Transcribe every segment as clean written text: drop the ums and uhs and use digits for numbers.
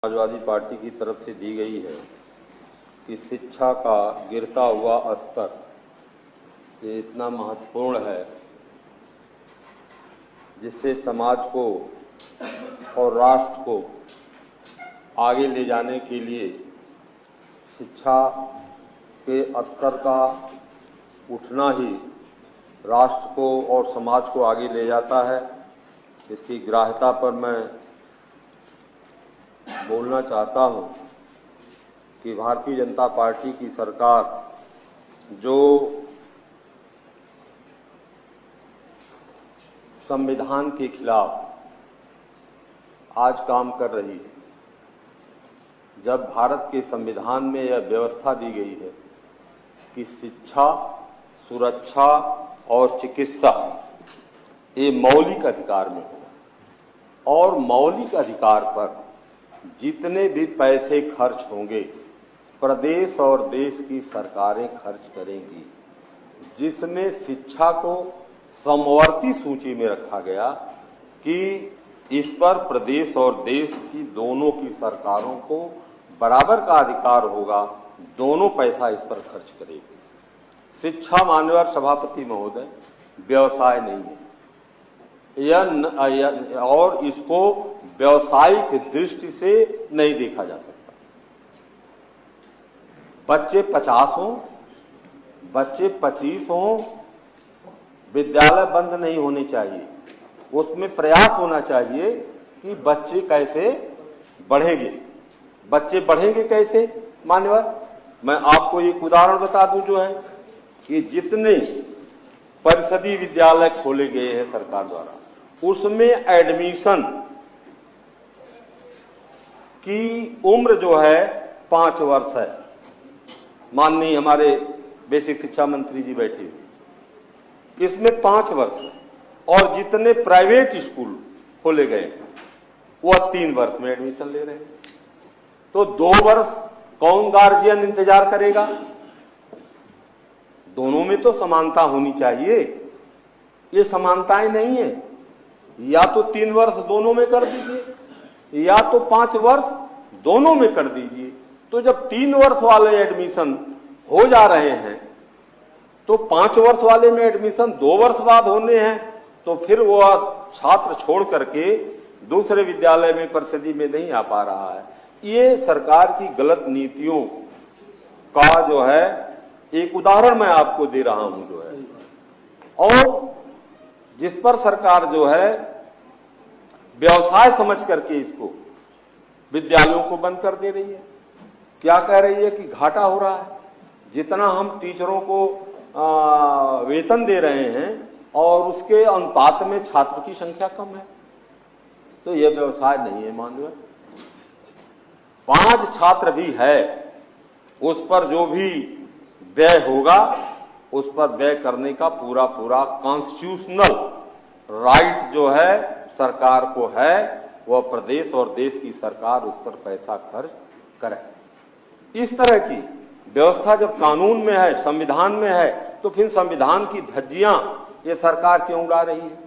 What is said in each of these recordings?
Samajwadi party की तरफ से दी गई है कि शिक्षा का गिरता हुआ स्तर ये इतना महत्वपूर्ण है जिससे समाज को और राष्ट्र को आगे ले जाने के लिए शिक्षा के स्तर का उठना ही राष्ट्र को और समाज को आगे ले जाता है। इसकी ग्राह्यता पर मैं बोलना चाहता हूं कि भारतीय जनता पार्टी की सरकार जो संविधान के खिलाफ आज काम कर रही है, जब भारत के संविधान में यह व्यवस्था दी गई है कि शिक्षा, सुरक्षा और चिकित्सा ये मौलिक अधिकार में है और मौलिक अधिकार पर जितने भी पैसे खर्च होंगे प्रदेश और देश की सरकारें खर्च करेंगी, जिसमें शिक्षा को समवर्ती सूची में रखा गया कि इस पर प्रदेश और देश की दोनों की सरकारों को बराबर का अधिकार होगा, दोनों पैसा इस पर खर्च करेगी। शिक्षा, माननीय सभापति महोदय, व्यवसाय नहीं है और इसको व्यवसायिक दृष्टि से नहीं देखा जा सकता। बच्चे 50 हों, बच्चे 25 हों, विद्यालय बंद नहीं होने चाहिए। उसमें प्रयास होना चाहिए कि बच्चे कैसे बढ़ेंगे। बच्चे बढ़ेंगे कैसे मान्यवर? मैं आपको एक उदाहरण बता दूं जो है कि जितने परिषदीय विद्यालय खोले गए हैं सरकार द्वारा, उसमें एडमिशन की उम्र जो है 5 वर्ष है। माननीय हमारे बेसिक शिक्षा मंत्री जी बैठे हुए, इसमें 5 वर्ष है। और जितने प्राइवेट स्कूल खोले गए वह 3 वर्ष में एडमिशन ले रहे हैं। तो 2 वर्ष कौन गार्जियन इंतजार करेगा? दोनों में तो समानता होनी चाहिए। ये समानताएं नहीं है। या तो 3 वर्ष दोनों में कर दीजिए या तो 5 वर्ष दोनों में कर दीजिए। तो जब 3 वर्ष वाले एडमिशन हो जा रहे हैं तो 5 वर्ष वाले में एडमिशन 2 वर्ष बाद होने हैं, तो फिर वो छात्र छोड़ करके दूसरे विद्यालय में परिषदी में नहीं आ पा रहा है। ये सरकार की गलत नीतियों का जो है एक उदाहरण मैं आपको दे रहा हूं जो है, और जिस पर सरकार जो है व्यवसाय समझ करके इसको विद्यालयों को बंद कर दे रही है। क्या कह रही है कि घाटा हो रहा है। जितना हम टीचरों को वेतन दे रहे हैं और उसके अनुपात में छात्र की संख्या कम है, तो यह व्यवसाय नहीं है माननीय। 5 छात्र भी है, उस पर जो भी व्यय होगा उस पर व्यय करने का पूरा कॉन्स्टिट्यूशनल राइट जो है सरकार को है, वह प्रदेश और देश की सरकार उस पर पैसा खर्च करे। इस तरह की व्यवस्था जब कानून में है, संविधान में है, तो फिर संविधान की धज्जियां ये सरकार क्यों उड़ा रही है?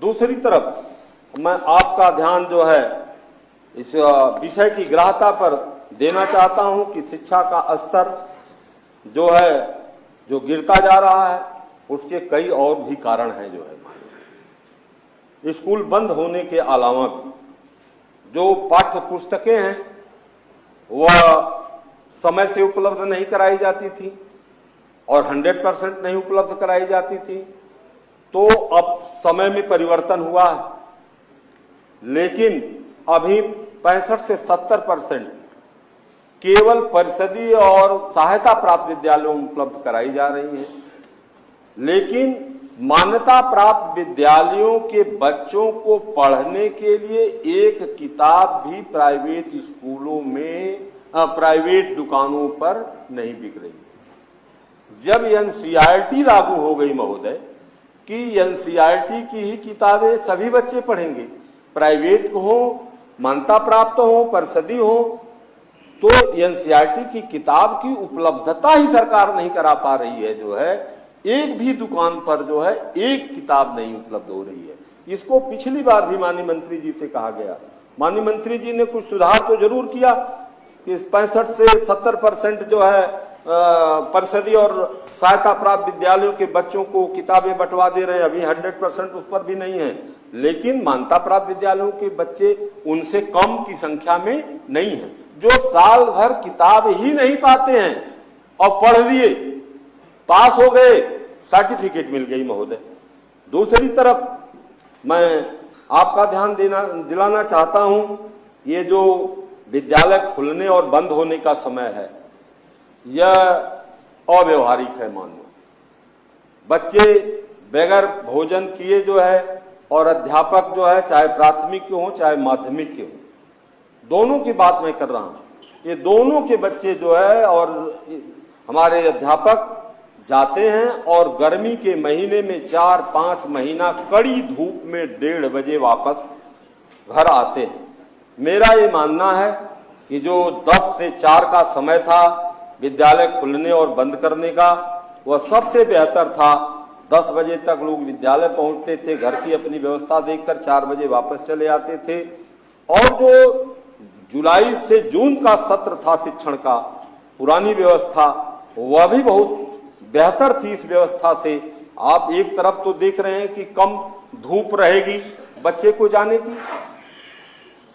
दूसरी तरफ मैं आपका ध्यान जो है इस विषय की ग्राह्यता पर देना चाहता हूं कि शिक्षा का स्तर जो है जो गिरता जा रहा है उसके कई और भी कारण हैं जो है। स्कूल बंद होने के अलावा भी जो पाठ्य पुस्तकें हैं वह समय से उपलब्ध नहीं कराई जाती थी और 100% नहीं उपलब्ध कराई जाती थी। तो अब समय में परिवर्तन हुआ है, लेकिन अभी 65 से 70% केवल परिषदीय और सहायता प्राप्त विद्यालयों में उपलब्ध कराई जा रही है। लेकिन मान्यता प्राप्त विद्यालयों के बच्चों को पढ़ने के लिए एक किताब भी प्राइवेट स्कूलों में प्राइवेट दुकानों पर नहीं बिक रही। जब एनसीईआरटी लागू हो गई महोदय कि एनसीईआरटी की ही किताबें सभी बच्चे पढ़ेंगे, प्राइवेट हो, मान्यता प्राप्त हो, परिषदी हो, तो एनसीईआरटी की किताब की उपलब्धता ही सरकार नहीं करा पा रही है। जो है एक भी दुकान पर जो है एक किताब नहीं उपलब्ध हो रही है। इसको पिछली बार भी माननीय मंत्री जी से कहा गया माननीय मंत्री जी ने कुछ सुधार तो जरूर किया कि 65 से 70% जो है परिषदीय और सहायता प्राप्त विद्यालयों के बच्चों को किताबें बंटवा दे रहे हैं। अभी 100% उस पर भी नहीं है, लेकिन मान्यता प्राप्त विद्यालयों के बच्चे उनसे कम की संख्या में नहीं है, जो साल भर किताब ही नहीं पाते हैं और पढ़ लिए, पास हो गए, सर्टिफिकेट मिल गई महोदय। दूसरी तरफ मैं आपका ध्यान दिलाना चाहता हूं, ये जो विद्यालय खुलने और बंद होने का समय है, यह अव्यवहारिक है। मानो बच्चे बगैर भोजन किए जो है, और अध्यापक जो है, चाहे प्राथमिक के हों चाहे माध्यमिक के हों, दोनों की बात मैं कर रहा हूं, ये दोनों के बच्चे जो है और हमारे अध्यापक जाते हैं और गर्मी के महीने में 4-5 महीना कड़ी धूप में 1:30 बजे वापस घर आते हैं। मेरा ये मानना है कि जो 10 से 4 का समय था विद्यालय खुलने और बंद करने का, वह सबसे बेहतर था। 10 बजे तक लोग विद्यालय पहुंचते थे, घर की अपनी व्यवस्था देखकर 4 बजे वापस चले आते थे। और जो जुलाई से जून का सत्र था शिक्षण का, पुरानी व्यवस्था, वह भी बहुत बेहतर थी। इस व्यवस्था से आप एक तरफ तो देख रहे हैं कि कम धूप रहेगी बच्चे को जाने की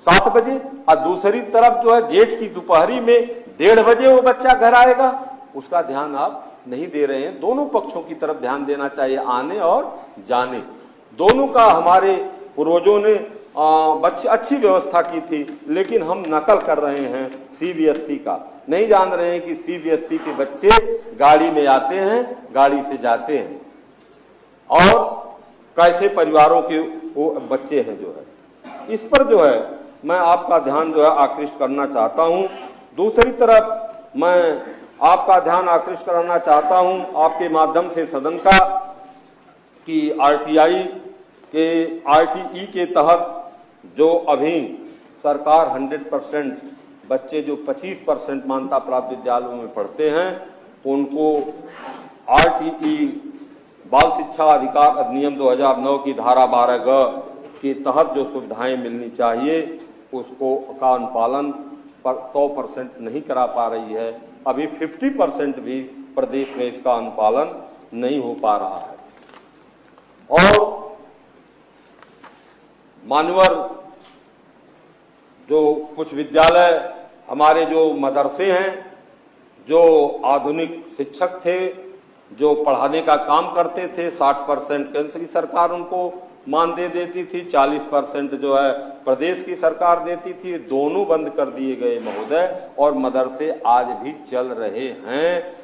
7 बजे, और दूसरी तरफ जो है जेठ की दोपहरी में 1:30 बजे वो बच्चा घर आएगा, उसका ध्यान आप नहीं दे रहे हैं। दोनों पक्षों की तरफ ध्यान देना चाहिए, आने और जाने दोनों का। हमारे पूर्वजों ने अच्छी व्यवस्था की थी, लेकिन हम नकल कर रहे हैं सीबीएसई का, नहीं जान रहे हैं कि सीबीएसई के बच्चे गाड़ी में आते हैं, गाड़ी से जाते हैं, और कैसे परिवारों के वो बच्चे हैं जो है। इस पर जो है मैं आपका ध्यान जो है आकृष्ट करना चाहता हूं। दूसरी तरफ मैं आपका ध्यान आकृष्ट कराना चाहता हूं आपके माध्यम से सदन का, कि आरटीई के तहत जो अभी सरकार 100% बच्चे जो 25% मान्यता प्राप्त विद्यालयों में पढ़ते हैं, उनको आरटीई बाल शिक्षा अधिकार अधिनियम 2009 की धारा 12G के तहत जो सुविधाएं मिलनी चाहिए, उसको का अनुपालन 100% नहीं करा पा रही है। अभी 50% भी प्रदेश में इसका अनुपालन नहीं हो पा रहा है। और मानवर जो कुछ विद्यालय, हमारे जो मदरसे हैं, जो आधुनिक शिक्षक थे, जो पढ़ाने का काम करते थे, 60% केंद्र की सरकार उनको मान दे देती थी, 40% जो है प्रदेश की सरकार देती थी, दोनों बंद कर दिए गए महोदय, और मदरसे आज भी चल रहे हैं।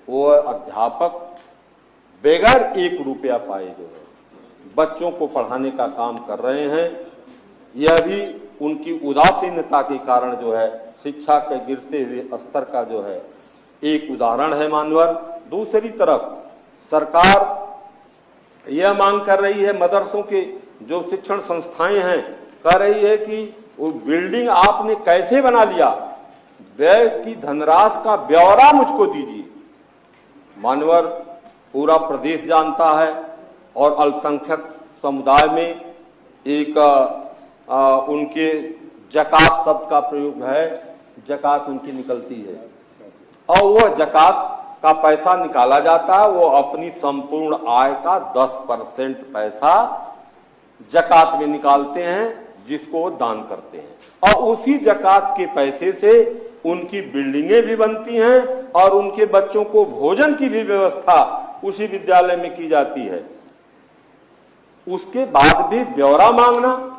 वो अध्यापक बेगर 1 रुपया पाए जो है बच्चों को पढ़ाने का काम कर रहे हैं। यह भी उनकी उदासीनता के कारण जो है शिक्षा के गिरते हुए स्तर का जो है एक उदाहरण है मानवर। दूसरी तरफ सरकार यह मांग कर रही है, मदरसों के जो शिक्षण संस्थाएं हैं कह रही है कि वो बिल्डिंग आपने कैसे बना लिया, व्यय की धनराशि का ब्यौरा मुझको दीजिए। मानवर पूरा प्रदेश जानता है, और अल्पसंख्यक समुदाय में एक उनके जकात शब्द का प्रयोग है, जकात उनकी निकलती है, और वह जकात का पैसा निकाला जाता है, वो अपनी संपूर्ण आय का 10% पैसा जकात में निकालते हैं, जिसको वो दान करते हैं, और उसी जकात के पैसे से उनकी बिल्डिंगें भी बनती हैं, और उनके बच्चों को भोजन की भी व्यवस्था उसी विद्यालय में की जाती है। उसके बाद भी ब्यौरा मांगना,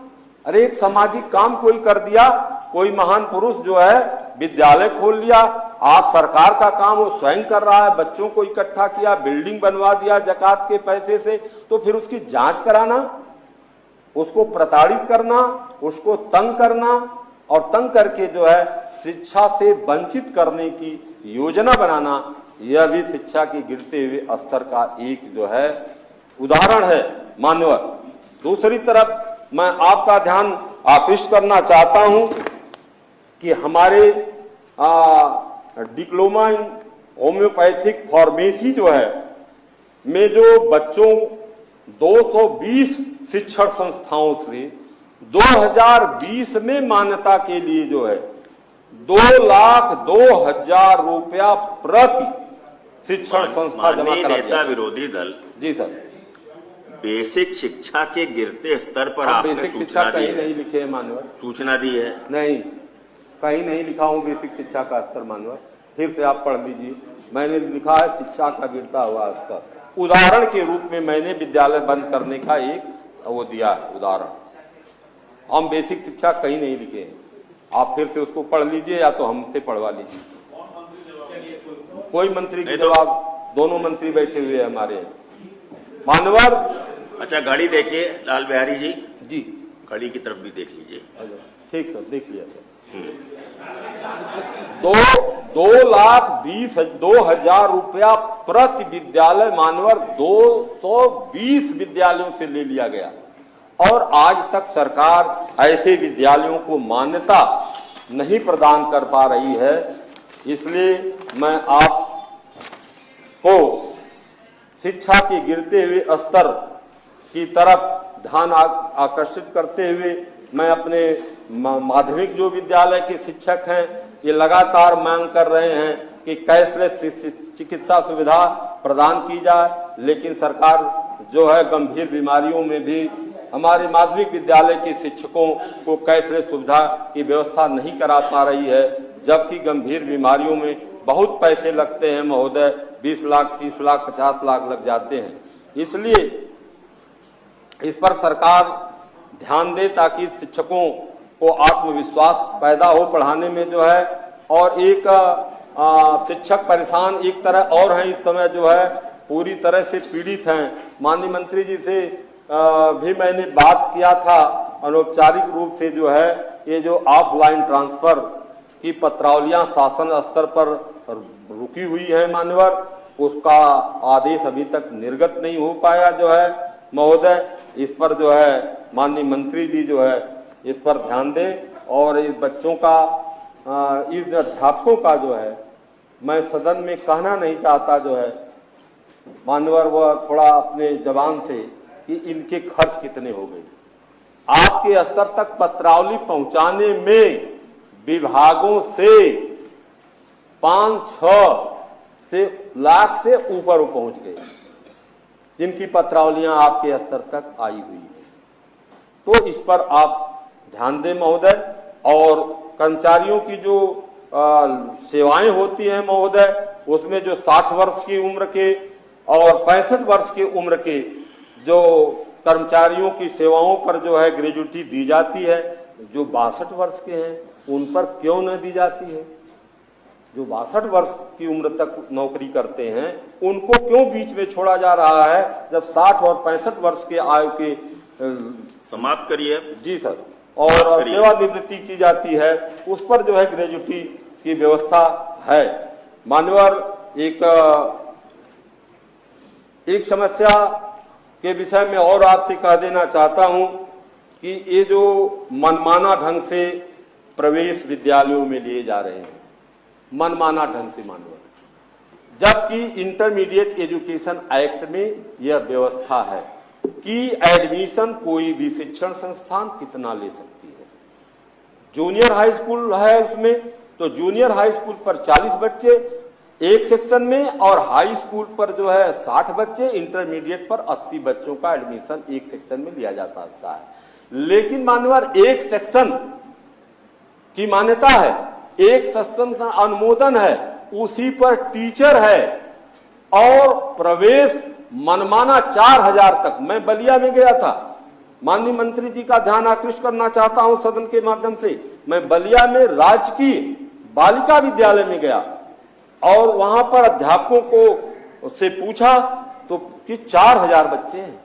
अरे एक सामाजिक काम कोई कर दिया, कोई महान पुरुष जो है विद्यालय खोल लिया, आज सरकार का काम वो स्वयं कर रहा है, बच्चों को इकट्ठा किया, बिल्डिंग बनवा दिया जकात के पैसे से, तो फिर उसकी जांच कराना, उसको प्रताड़ित करना, उसको तंग करना, और तंग करके जो है शिक्षा से वंचित करने की योजना बनाना, यह भी शिक्षा के गिरते हुए स्तर का एक जो है उदाहरण है मान्यवर। दूसरी तरफ मैं आपका ध्यान आकृष्ट करना चाहता हूं कि हमारे डिप्लोमा इन होम्योपैथिक फार्मेसी जो है में जो बच्चों 220 शिक्षण संस्थाओं से 2020 में मान्यता के लिए जो है 2,02,000 रुपया प्रति शिक्षण संस्था जमा करा नेता विरोधी दल जी सर, बेसिक शिक्षा के गिरते स्तर पर आप आपने बेसिक शिक्षा कहीं नहीं लिखे है मानवर, सूचना दी है? नहीं, कहीं नहीं लिखा हूं बेसिक शिक्षा का स्तर मानवर। फिर से आप पढ़ लीजिए, मैंने लिखा है शिक्षा का गिरता हुआ स्तर। उदाहरण के रूप में मैंने विद्यालय बंद करने का एक वो दिया है उदाहरण। हम बेसिक शिक्षा कहीं नहीं लिखे हैं, आप फिर से उसको पढ़ लीजिए या तो हमसे पढ़वा लीजिए। कोई मंत्री के जवाब, दोनों मंत्री बैठे हुए हैं हमारे मानवर। अच्छा, घड़ी देखिए लाल बिहारी जी, जी घड़ी की तरफ भी देख लीजिए। ठीक सर, देख लिया सर। 2,20,000 रुपया प्रति विद्यालय मानवर 220 विद्यालयों से ले लिया गया और आज तक सरकार ऐसे विद्यालयों को मान्यता नहीं प्रदान कर पा रही है। इसलिए मैं आपको शिक्षा के गिरते हुए स्तर की तरफ ध्यान आकर्षित करते हुए मैं अपने माध्यमिक जो विद्यालय के शिक्षक हैं ये लगातार मांग कर रहे हैं कि कैशलेस चिकित्सा सुविधा प्रदान की जाए, लेकिन सरकार जो है गंभीर बीमारियों में भी हमारे माध्यमिक विद्यालय के शिक्षकों को कैशलेस सुविधा की व्यवस्था नहीं करा पा रही है, जबकि गंभीर बीमारियों में बहुत पैसे लगते हैं महोदय, 20 लाख, 30 लाख, 50 लाख लग जाते हैं। इसलिए इस पर सरकार ध्यान दे ताकि शिक्षकों को आत्मविश्वास पैदा हो पढ़ाने में जो है। और एक शिक्षक परेशान एक तरह और हैं इस समय जो है पूरी तरह से पीड़ित हैं। माननीय मंत्री जी से भी मैंने बात किया था अनौपचारिक रूप से जो है ये जो ऑफलाइन ट्रांसफर की पत्रावलियां शासन स्तर पर रुकी हुई है मान्यवर, उसका आदेश अभी तक निर्गत नहीं हो पाया जो है महोदय। इस पर जो है माननीय मंत्री जी जो है इस पर ध्यान दें और इस बच्चों का इस अध्यापकों का जो है मैं सदन में कहना नहीं चाहता जो है मान्यवर वह थोड़ा अपने जबान से कि इनके खर्च कितने हो गए। आपके स्तर तक पत्रावली पहुंचाने में विभागों से 5-6 से लाख से ऊपर पहुंच गए जिनकी पत्रावलियां आपके स्तर तक आई हुई है। तो इस पर आप ध्यान दें महोदय। और कर्मचारियों की जो सेवाएं होती हैं महोदय, उसमें जो 60 वर्ष की उम्र के और 65 वर्ष की उम्र के जो कर्मचारियों की सेवाओं पर जो है ग्रेजुटी दी जाती है, जो 62 वर्ष के हैं उन पर क्यों न दी जाती है? जो 62 वर्ष की उम्र तक नौकरी करते हैं उनको क्यों बीच में छोड़ा जा रहा है, जब 60 और 65 वर्ष के आयु के समाप्त करिए जी सर और सेवानिवृत्ति की जाती है, उस पर जो है ग्रेजुटी की व्यवस्था है मान्यवर। एक समस्या के विषय में और आपसे कह देना चाहता हूं कि ये जो मनमाना ढंग से प्रवेश विद्यालयों में लिए जा रहे हैं, मनमाना ढंग से मान्यवर, जबकि इंटरमीडिएट एजुकेशन एक्ट में यह व्यवस्था है कि एडमिशन कोई भी शिक्षण संस्थान कितना ले सकती है। जूनियर हाई स्कूल है उसमें, तो जूनियर हाई स्कूल पर 40 बच्चे एक सेक्शन में और हाई स्कूल पर जो है 60 बच्चे, इंटरमीडिएट पर 80 बच्चों का एडमिशन एक सेक्शन में लिया जा सकता है। लेकिन मान्यवर एक सेक्शन की मान्यता है, एक सेक्शन का अनुमोदन है, उसी पर टीचर है और प्रवेश मनमाना 4,000 तक। मैं बलिया में गया था, माननीय मंत्री जी का ध्यान आकृष्ट करना चाहता हूं सदन के माध्यम से। मैं बलिया में राजकीय बालिका विद्यालय में गया और वहां पर अध्यापकों को से पूछा तो कि 4,000 बच्चे हैं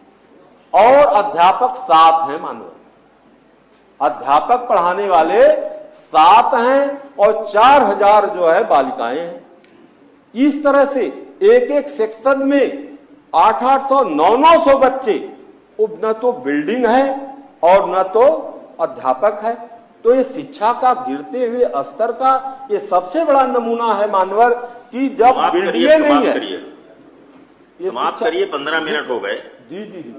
और अध्यापक 7 हैं मानव, अध्यापक पढ़ाने वाले 7 हैं और 4,000 जो है बालिकाएं हैं। इस तरह से एक एक सेक्शन में 800, 900 बच्चे, न तो बिल्डिंग है और न तो अध्यापक है। तो ये शिक्षा का गिरते हुए स्तर का ये सबसे बड़ा नमूना है मानवर कि जब बिल्डिंग नहीं है। समाप्त करिए, 15 मिनट हो गए। जी जी जी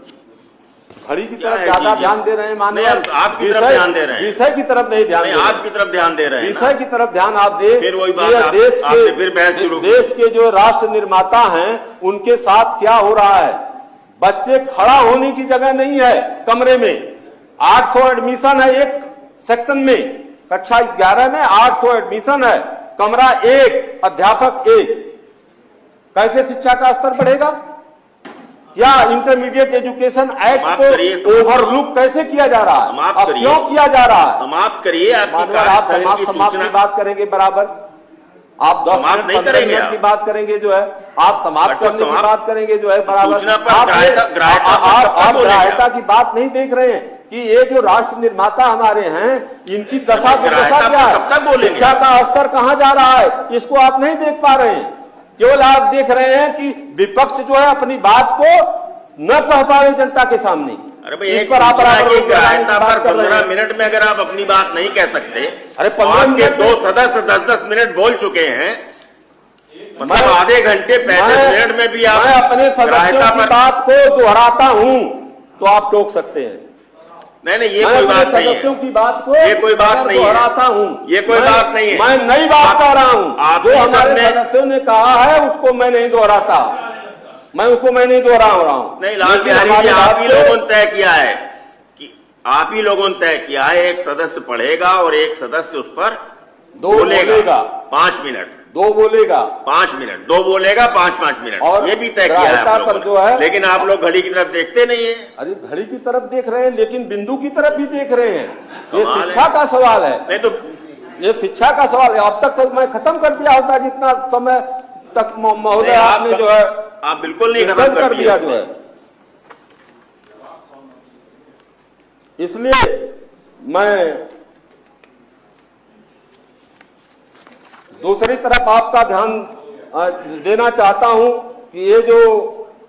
घड़ी की क्या तरफ है ज्यादा जी? ध्यान दे रहे हैं मानव, नहीं, आपकी तरफ ध्यान दे रहे हैं। विषय की तरफ नहीं ध्यान नहीं, दे रहे हैं। आपकी तरफ ध्यान दे रहे हैं विषय की तरफ ध्यान आप दे। फिर वही कि बात ये आपने फिर बहस शुरू की। देश के जो राष्ट्र निर्माता हैं उनके साथ क्या हो रहा है। बच्चे खड़ा होने की जगह नहीं है कमरे में। 800 एडमिशन है एक सेक्शन में, कक्षा 11 में 800 एडमिशन है, कमरा एक, अध्यापक एक। कैसे शिक्षा का स्तर बढ़ेगा? क्या इंटरमीडिएट एजुकेशन एक्ट को ओवरलुक कैसे किया जा रहा है? अब क्यों किया जा रहा है? समाप्त करिए। आपकी आप कार्यस्थल की समाप्त सूचना की बात करेंगे बराबर। आप 10 समाप्त मिनट नहीं 15 करेंगे मिनट की बात करेंगे जो है, आप समाप्त तो करने की बात करेंगे जो है बराबर। सूचना पर आप ग्राह्यता की बात नहीं देख रहे हैं कि ये जो राष्ट्र निर्माता हमारे हैं इनकी दशा दुर्दशा क्या है, शिक्षा का स्तर कहाँ जा रहा है, इसको आप नहीं देख पा रहे हैं। केवल आप देख रहे हैं कि विपक्ष जो है अपनी बात को न कह पा रहे जनता के सामने। अरे भाई, एक सूचना की ग्राह्यता पर 15 मिनट में अगर आप अपनी बात नहीं कह सकते, अरे 15 आपके मिनट 2 सदस्य 10-10 मिनट बोल चुके हैं, मतलब आधे घंटे 35 मिनट में भी आप मैं अपने सदस्यों की बात को दोहराता हूं तो आप टोक सकते हैं। नहीं, ये कोई बात नहीं है। सदस्यों की बात को ये कोई बात नहीं है। दोहराता हूं, ये कोई बात नहीं है। मैं नई बात कह रहा हूं। जो हमारे सदस्यों ने कहा है उसको मैं नहीं दोहराता, मैं नहीं दोहरा रहा हूं। नहीं, लाल बिहारी जी, आप ही लोगों ने तय किया है कि आप ही लोगों ने तय किया है एक सदस्य पढ़ेगा और एक सदस्य उस पर दो बोलेगा 5 मिनट, 2 बोलेगा 5 मिनट, 2 बोलेगा 5-5 मिनट, और ये भी तय किया है आप लोगों जो है, ने। लेकिन आप लोग घड़ी की तरफ देखते नहीं है। अरे घड़ी की तरफ देख रहे हैं लेकिन बिंदु की तरफ भी देख रहे हैं। ये कमाल है। शिक्षा का सवाल है। नहीं तो ये शिक्षा का सवाल है। अब तक तो मैं खत्म कर दिया होता जितना समय तक महोदय आपने जो है आप बिल्कुल नहीं खत्म कर दिया जो है। इसलिए मैं दूसरी तरफ आपका ध्यान देना चाहता हूं कि ये जो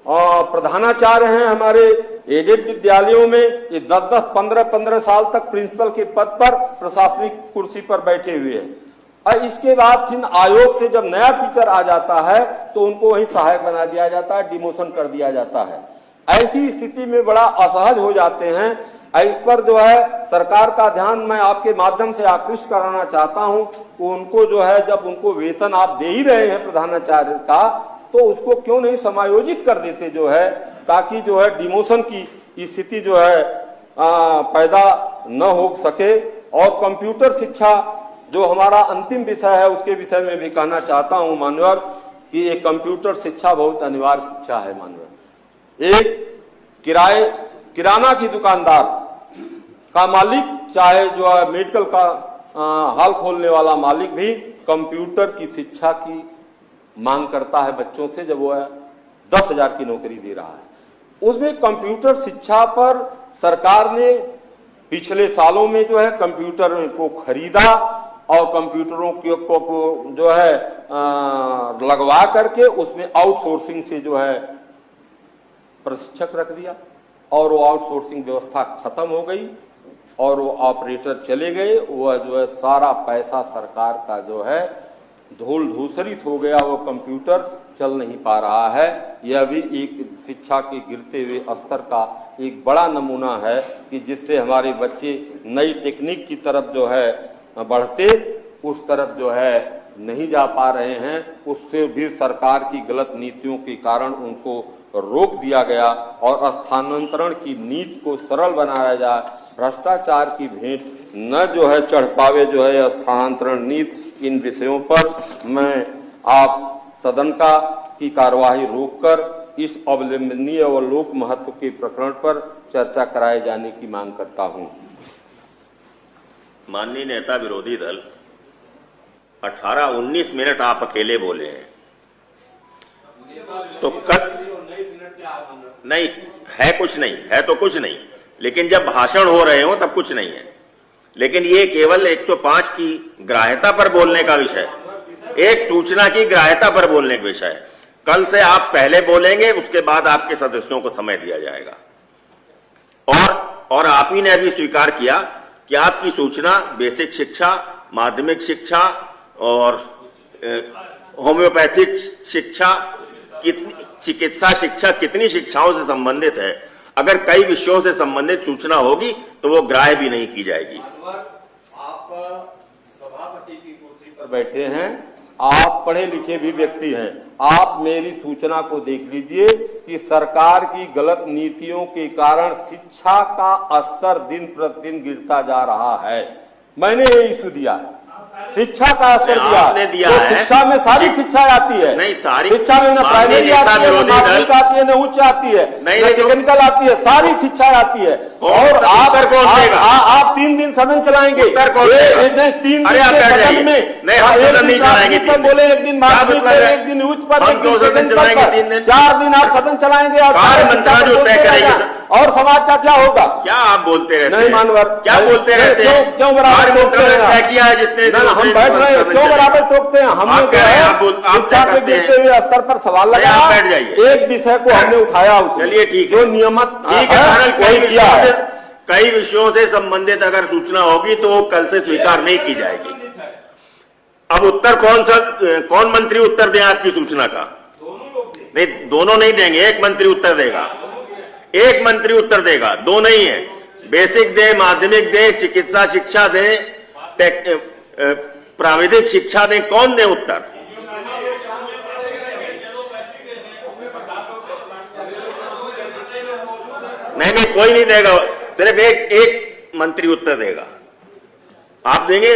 प्रधानाचार्य हैं हमारे एडेड विद्यालयों में, ये 10-10, 15-15 साल तक प्रिंसिपल के पद पर प्रशासनिक कुर्सी पर बैठे हुए हैं और इसके बाद फिर आयोग से जब नया टीचर आ जाता है तो उनको वही सहायक बना दिया जाता है, डिमोशन कर दिया जाता है। ऐसी स्थिति में बड़ा असहज हो जाते हैं। इस पर जो है सरकार का ध्यान मैं आपके माध्यम से आकृष्ट कराना चाहता हूं कि उनको जो है जब उनको वेतन आप दे ही रहे हैं प्रधानाचार्य का, तो उसको क्यों नहीं समायोजित कर देते जो है, ताकि जो है डिमोशन की स्थिति जो है पैदा न हो सके। और कंप्यूटर शिक्षा जो हमारा अंतिम विषय है उसके विषय में भी कहना चाहता हूं मान्यवर कि ये कंप्यूटर शिक्षा बहुत अनिवार्य शिक्षा है मान्यवर। एक किराना की दुकानदार का मालिक, चाहे जो है मेडिकल का हॉल खोलने वाला मालिक भी कंप्यूटर की शिक्षा की मांग करता है बच्चों से, जब वो 10,000 की नौकरी दे रहा है। उसमें कंप्यूटर शिक्षा पर सरकार ने पिछले सालों में जो है कंप्यूटर को खरीदा और कंप्यूटरों को जो है लगवा करके उसमें आउटसोर्सिंग से जो है प्रशिक्षक रख दिया और वो आउटसोर्सिंग व्यवस्था खत्म हो गई और वो ऑपरेटर चले गए। वह जो है सारा पैसा सरकार का जो है धूल धूसरित हो गया, वो कंप्यूटर चल नहीं पा रहा है। यह भी एक शिक्षा के गिरते हुए स्तर का एक बड़ा नमूना है कि जिससे हमारे बच्चे नई टेक्निक की तरफ जो है बढ़ते उस तरफ जो है नहीं जा पा रहे हैं। उससे भी सरकार की गलत नीतियों के कारण उनको रोक दिया गया और स्थानांतरण की नीति को सरल बनाया जाए, भ्रष्टाचार की भेंट न जो है चढ़ पावे जो है स्थानांतरण नीति। इन विषयों पर मैं आप सदन की कार्यवाही रोककर इस अवलंबनीय और लोक महत्व के प्रकरण पर चर्चा कराए जाने की मांग करता हूं। माननीय नेता विरोधी दल, 18-19 मिनट आप अकेले बोले हैं, तो कल नहीं है, कुछ नहीं है तो कुछ नहीं, लेकिन जब भाषण हो रहे हो तब कुछ नहीं है। लेकिन ये केवल 105 की ग्राह्यता पर बोलने का विषय, एक सूचना की ग्राह्यता पर बोलने का विषय। कल से आप पहले बोलेंगे, उसके बाद आपके सदस्यों को समय दिया जाएगा। और आप ही ने अभी स्वीकार किया कि आपकी सूचना बेसिक शिक्षा, माध्यमिक शिक्षा और होम्योपैथिक शिक्षा, चिकित्सा शिक्षा, कितनी शिक्षाओं से संबंधित है। अगर कई विषयों से संबंधित सूचना होगी तो वो ग्राह्य भी नहीं की जाएगी। आप सभापति की कुर्सी पर बैठे हैं, आप पढ़े लिखे भी व्यक्ति हैं, आप मेरी सूचना को देख लीजिए कि सरकार की गलत नीतियों के कारण शिक्षा का स्तर दिन प्रतिदिन गिरता जा रहा है। मैंने ये इशू दिया है, शिक्षा का स्तर आपने दिया तो है। शिक्षा में सारी शिक्षा आती है, नहीं सारी शिक्षा में न प्राइमरी आती है, न माध्यमिक आती है, न उच्च आती है, नहीं, न टेक्निकल आती है, सारी शिक्षा आती है। और आप 3 दिन सदन चलाएंगे, उत्तर कौन देगा? 3 दिन अरे आप बैठ सदन जाइए। में नहीं, हम सदन नहीं चलाएंगे 3 दिन। बोले एक दिन माध्यमिक पर, एक दिन उच्च पर, एक दिन सदन चलाएंगे 3 दिन? 4 दिन आप सदन चलाएंगे और कार्य मंत्रालय जो तय करेगी। और समाज का क्या होगा? क्या आप बोलते रहते नहीं हैं? मानवर, क्या बोलते रहते हैं? क्यों बराबर टोकते हैं? तय किया है जितने हम बैठ रहे हैं, क्यों बराबर टोकते हैं? हमने आप कह रहे हैं, आप शिक्षा के गिरते हुए स्तर पर सवाल नहीं, लगाया, आप बैठ जाइए। एक विषय को हमने उठाया, चलिए ठीक है, जो नियमित ठीक है। वही किया है। कई विषयों से संबंधित अगर सूचना होगी तो वो कल से स्वीकार नहीं की जाएगी। अब उत्तर कौन मंत्री उत्तर दें आपकी सूचना का? नहीं, दोनों नहीं देंगे, एक मंत्री उत्तर देगा, एक मंत्री उत्तर देगा, दो नहीं है। बेसिक दे, माध्यमिक दे, चिकित्सा शिक्षा दे, प्राविधिक शिक्षा दे, कौन दे उत्तर? नहीं, कोई नहीं देगा, सिर्फ एक मंत्री उत्तर देगा। आप देंगे?